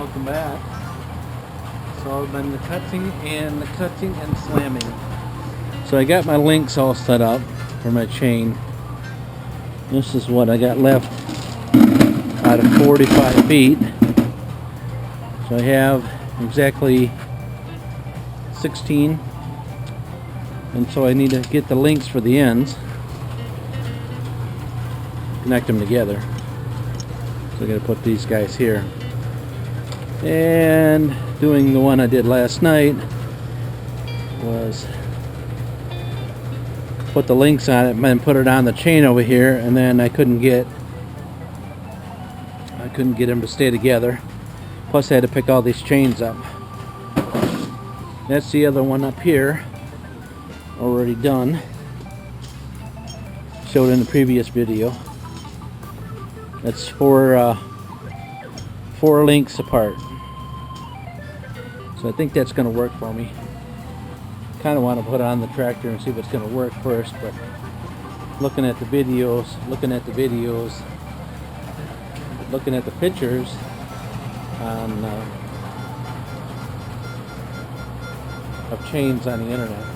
Welcome back. So I've been cutting and slamming. So I got my links all set up for my chain. This is what I got left out of 45 feet. So I have exactly 16. And so I need to get the links for the ends. Connect them together. So I gotta put these guys here. And doing the one I did last night was put the links on it and put it on the chain over here, and then I couldn't get them to stay together. Plus I had to pick all these chains up. That's the other one up here, already done. Showed in the previous video. That's four links apart. So I think that's going to work for me. Kind of want to put it on the tractor and see if it's going to work first, but looking at the videos, looking at the pictures on of chains on the internet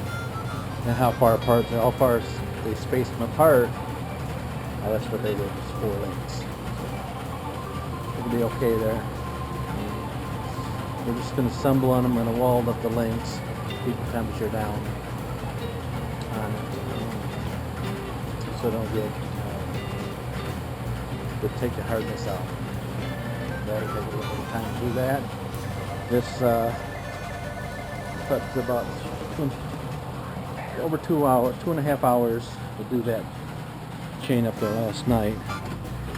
and how far apart they space them apart. That's what they did. It's 4 links. It'll be okay there. We're just going to assemble on them. I'm going to weld up the links, keep the temperature down on it, so I don't get take the hardness out. That'll take a little bit of time to do that. This took about over 2.5 hours to do that chain up there last night,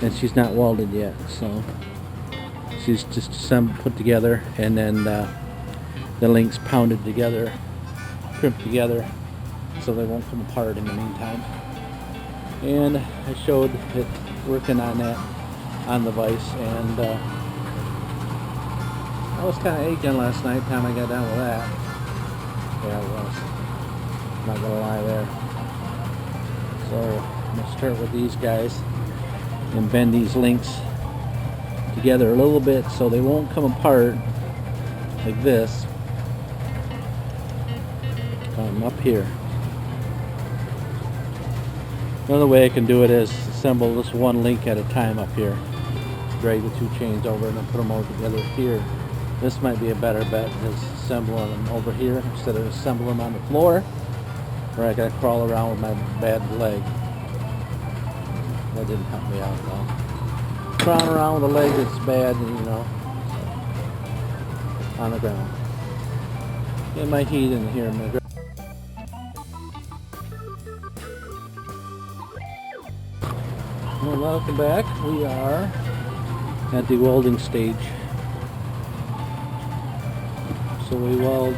and she's not welded yet, so she's just put together, and then the links pounded together, crimped together, so they won't come apart in the meantime. And I showed it working on that on the vise, and I was kind of aching last night time I got done with that. Yeah, I was. Not gonna lie there. So I'm gonna start with these guys and bend these links together a little bit so they won't come apart like this. Up here. Another way I can do it is assemble this one link at a time up here. Drag the 2 chains over and then put them all together here. This might be a better bet, is assembling them over here instead of assembling them on the floor, where I gotta crawl around with my bad leg. That didn't help me out though. Crawling around with a leg that's bad, on the ground. Get my heat in here. Well, welcome back. We are at the welding stage. So we weld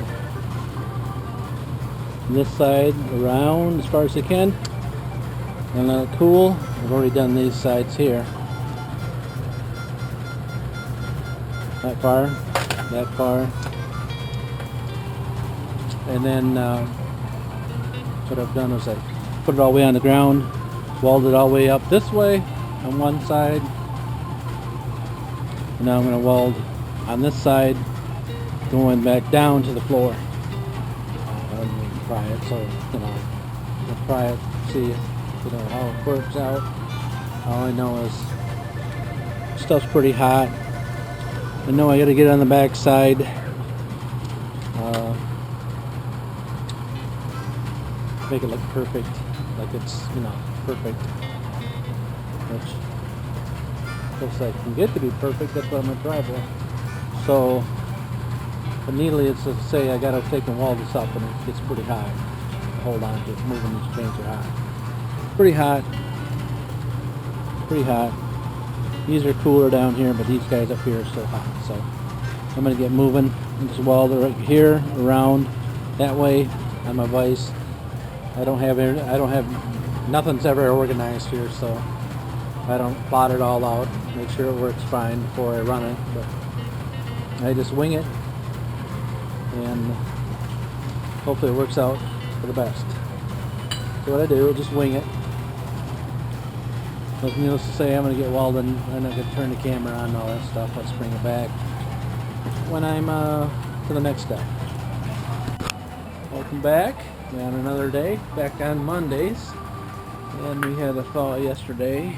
this side around as far as I can and let it cool. I've already done these sides here. That far. And then what I've done is I put it all the way on the ground, weld it all the way up this way on one side. And now I'm going to weld on this side, going back down to the floor. Try it, so we'll try it, see how it works out. All I know is stuff's pretty hot. I know I got to get on the back side. Make it look perfect, like it's perfect. Which looks like it can get to be perfect. That's what I'm gonna try for. So, but needless to say, I gotta take and weld this up, and it gets pretty hot. Hold on to it, moving these chains are hot. Pretty hot. These are cooler down here, but these guys up here are still hot. So I'm gonna get moving. Just weld it right here, around that way on my vise. Nothing's ever organized here, so I don't plot it all out. Make sure it works fine before I run it, but I just wing it, and hopefully it works out for the best. So what I do, just wing it. Needless to say, I'm going to get welding. I'm not going to turn the camera on and all that stuff. Let's bring it back. when I'm to the next step. Welcome back. We're on another day, back on Mondays, and we had a thaw yesterday.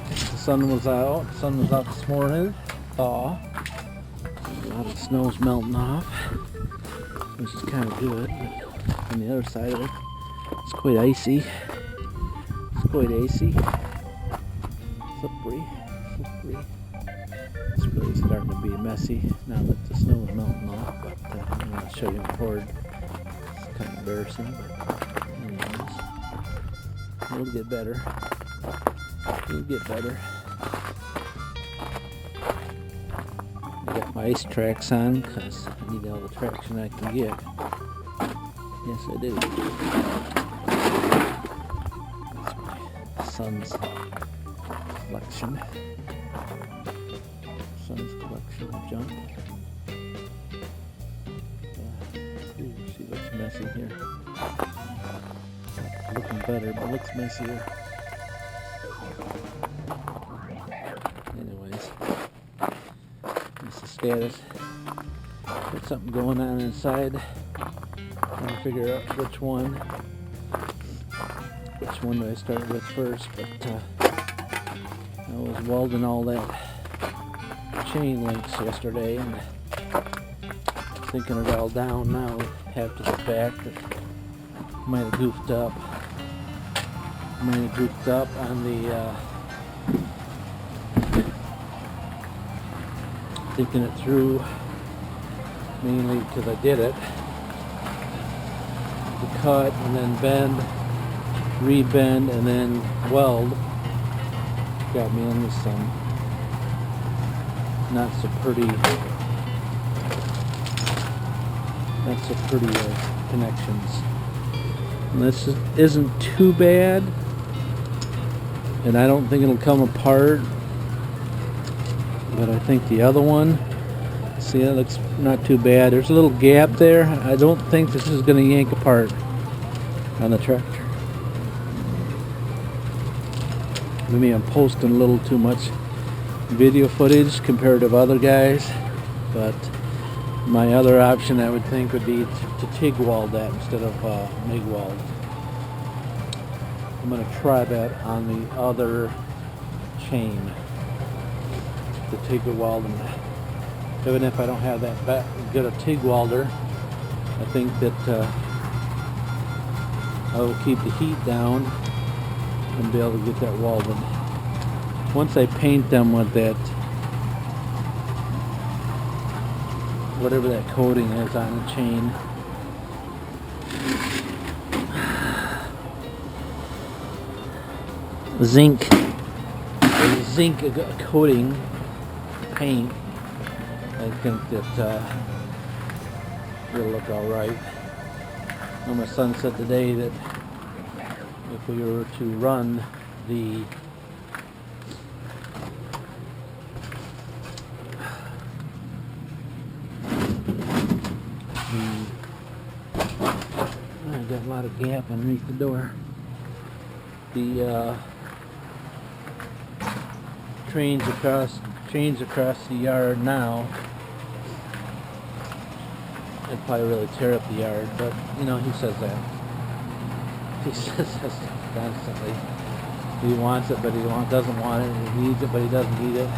The sun was out. The sun was out this morning. Thaw. A lot of snow's melting off, which is kind of good. But on the other side of it, it's quite icy. It's quite icy. Slippery. It's really starting to be messy now that the snow is melting off. But I'm going to show you a cord. It's kind of embarrassing, but anyways, it'll get better. It'll get better. I got my ice tracks on because I need all the traction I can get. Yes, I do. That's my son's collection. Son's collection of junk. See what's messy here. Looking better, but looks messier. Anyways, that's the status. Got something going on inside. Trying to figure out which one do I start with first, but I was welding all that chain links yesterday and thinking it all down now after the fact that might have goofed up. On the thinking it through, mainly because I did it. The cut and then bend, rebend, and then weld got me into some not so pretty connections. And this isn't too bad, and I don't think it'll come apart, but I think the other one, see, that looks not too bad. There's a little gap there. I don't think this is going to yank apart on the tractor. Maybe I'm posting a little too much video footage compared to other guys, but my other option I would think would be to TIG weld that instead of MIG weld. I'm going to try that on the other chain, the TIG weld. And even if I don't have that good a TIG welder, I think that I will keep the heat down and be able to get that welded. Once I paint them with that, whatever that coating is on the chain, zinc coating paint, I think that it'll look all right. Now my son said today that if we were to run the I got a lot of gap underneath the door. The trains across the yard now, it'd probably really tear up the yard, but you know, he says that. He says that constantly. He wants it, but he doesn't want it. He needs it, but he doesn't need it.